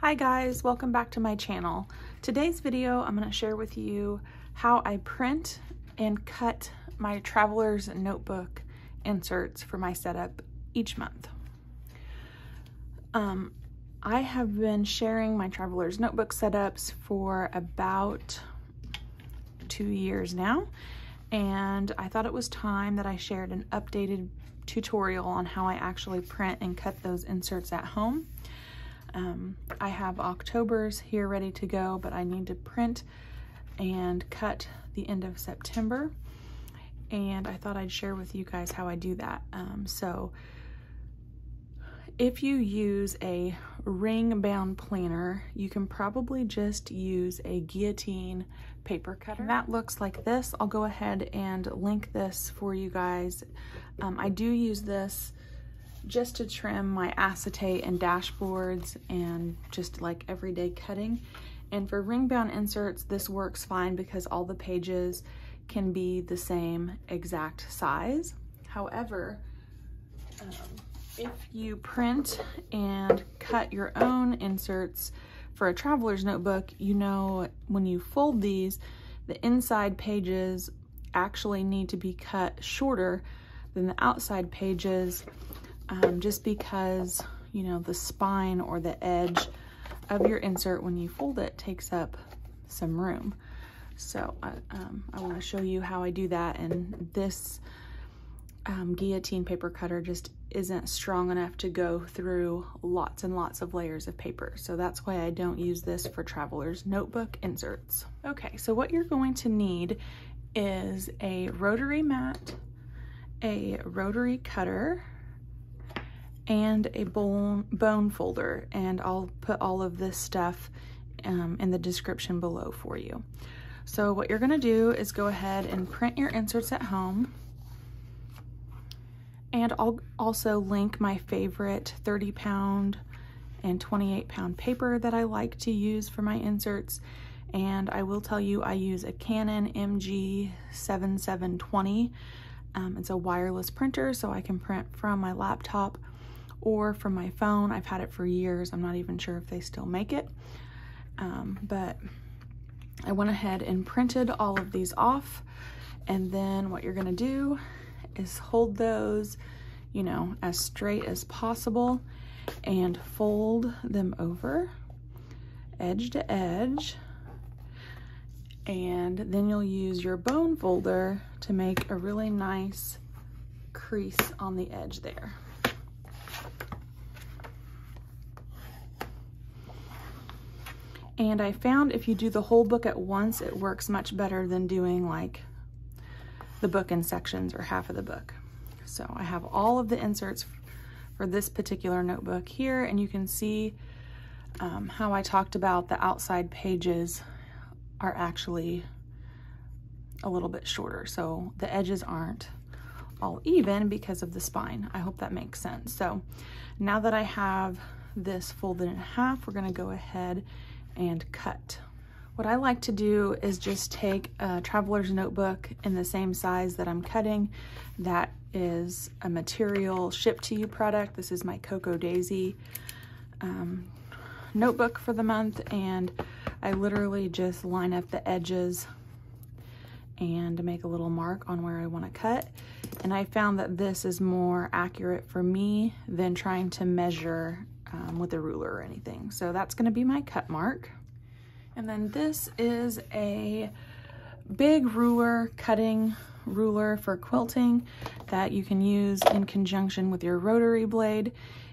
Hi guys, welcome back to my channel. Today's video, I'm going to share with you how I print and cut my traveler's notebook inserts for my setup each month. I have been sharing my traveler's notebook setups for about 2 years now, and I thought it was time that I shared an updated tutorial on how I actually print and cut those inserts at home. I have October's here ready to go, but I need to print and cut the end of September, and I thought I'd share with you guys how I do that. So if you use a ring bound planner, you can probably just use a guillotine paper cutter. That looks like this. I'll go ahead and link this for you guys. I do use this just to trim my acetate and dashboards and just like everyday cutting. And for ring bound inserts, this works fine because all the pages can be the same exact size. However, if you print and cut your own inserts for a traveler's notebook, you know when you fold these, the inside pages actually need to be cut shorter than the outside pages, just because, you know, the spine or the edge of your insert when you fold it takes up some room. So I want to show you how I do that, and this guillotine paper cutter just isn't strong enough to go through lots and lots of layers of paper. So that's why I don't use this for traveler's notebook inserts. Okay, so what you're going to need is a Rotary Mat, a Rotary Cutter, and a bone folder, and I'll put all of this stuff in the description below for you. So what you're going to do is go ahead and print your inserts at home, and I'll also link my favorite 30-pound and 28-pound paper that I like to use for my inserts. And I will tell you, I use a Canon MG7720. It's a wireless printer, so I can print from my laptop or from my phone. I've had it for years. I'm not even sure if they still make it. But I went ahead and printed all of these off. And then what you're gonna do is hold those, you know, as straight as possible and fold them over edge to edge. And then you'll use your bone folder to make a really nice crease on the edge there. And I found if you do the whole book at once, it works much better than doing like the book in sections or half of the book. So I have all of the inserts for this particular notebook here, and you can see how I talked about the outside pages are actually a little bit shorter. So the edges aren't all even because of the spine. I hope that makes sense. So now that I have this folded in half, we're gonna go ahead and cut. What I like to do is just take a traveler's notebook in the same size that I'm cutting. That is a material shipped to you product. This is my Cocoa Daisy notebook for the month, and I literally just line up the edges and make a little mark on where I want to cut. And I found that this is more accurate for me than trying to measure with a ruler or anything. So that's going to be my cut mark. And then this is a big ruler, cutting ruler for quilting that you can use in conjunction with your rotary blade.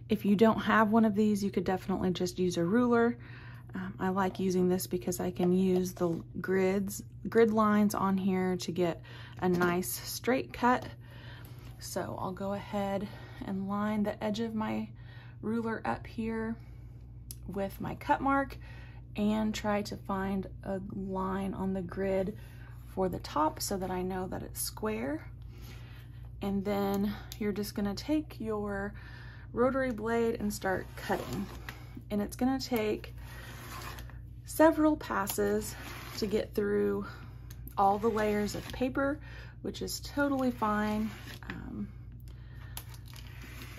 If you don't have one of these, you could definitely just use a ruler. I like using this because I can use the grid lines on here to get a nice straight cut. So I'll go ahead and line the edge of my ruler up here with my cut mark and try to find a line on the grid for the top so that I know that it's square. And then you're just gonna take your rotary blade and start cutting. And it's gonna take several passes to get through all the layers of paper, which is totally fine.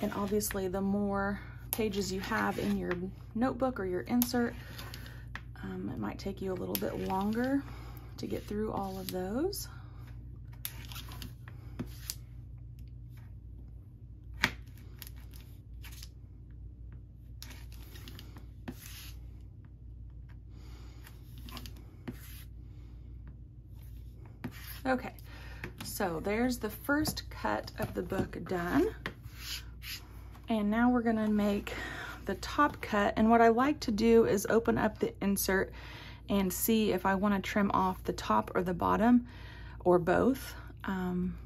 And obviously the more pages you have in your notebook or your insert. It might take you a little bit longer to get through all of those. Okay, so there's the first cut of the book done. And now we're gonna make the top cut. And what I like to do is open up the insert and see if I wanna trim off the top or the bottom or both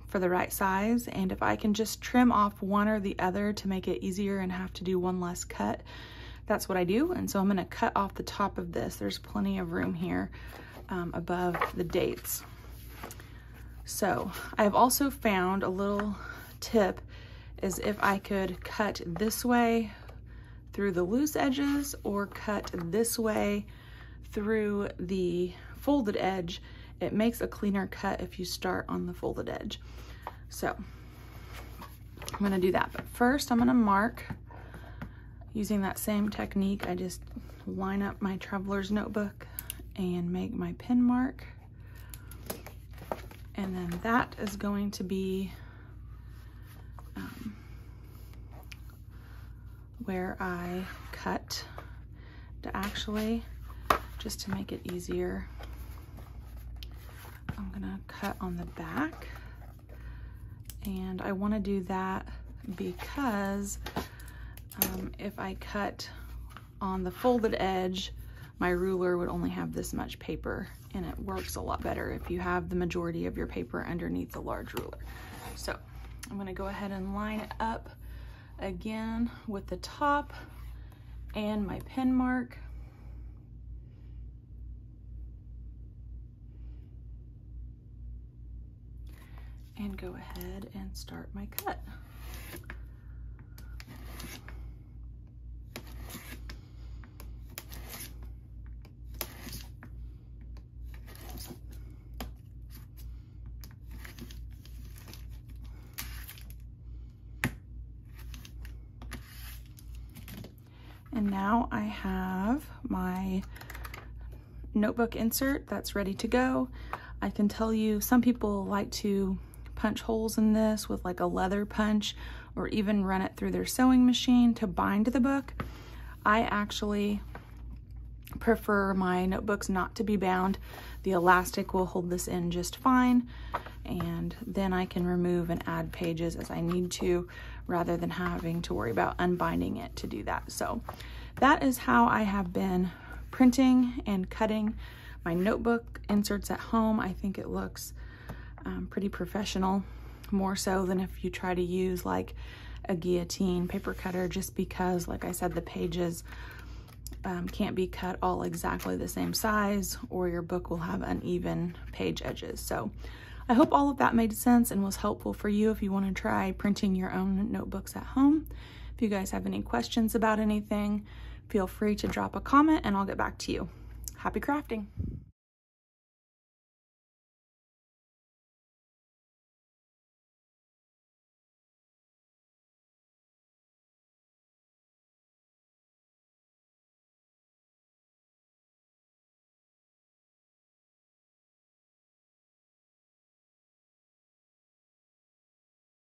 for the right size. And if I can just trim off one or the other to make it easier and have to do one less cut, that's what I do. And so I'm gonna cut off the top of this. There's plenty of room here above the dates. So I've also found a little tip is if I could cut this way through the loose edges or cut this way through the folded edge, it makes a cleaner cut if you start on the folded edge. So I'm gonna do that, but first I'm gonna mark using that same technique. I just line up my traveler's notebook and make my pin mark. And then that is going to be where I cut to actually, just to make it easier, I'm gonna cut on the back. And I wanna do that because if I cut on the folded edge, my ruler would only have this much paper, and it works a lot better if you have the majority of your paper underneath the large ruler. So I'm gonna go ahead and line it up again with the top and my pin mark. And go ahead and start my cut. And now I have my notebook insert that's ready to go. I can tell you some people like to punch holes in this with like a leather punch or even run it through their sewing machine to bind the book. I actually prefer my notebooks not to be bound. The elastic will hold this in just fine, and then I can remove and add pages as I need to rather than having to worry about unbinding it to do that. So that is how I have been printing and cutting my notebook inserts at home. I think it looks pretty professional, more so than if you try to use like a guillotine paper cutter, just because, like I said, the pages can't be cut all exactly the same size or your book will have uneven page edges. So I hope all of that made sense and was helpful for you if you want to try printing your own notebooks at home. If you guys have any questions about anything, feel free to drop a comment and I'll get back to you. Happy crafting!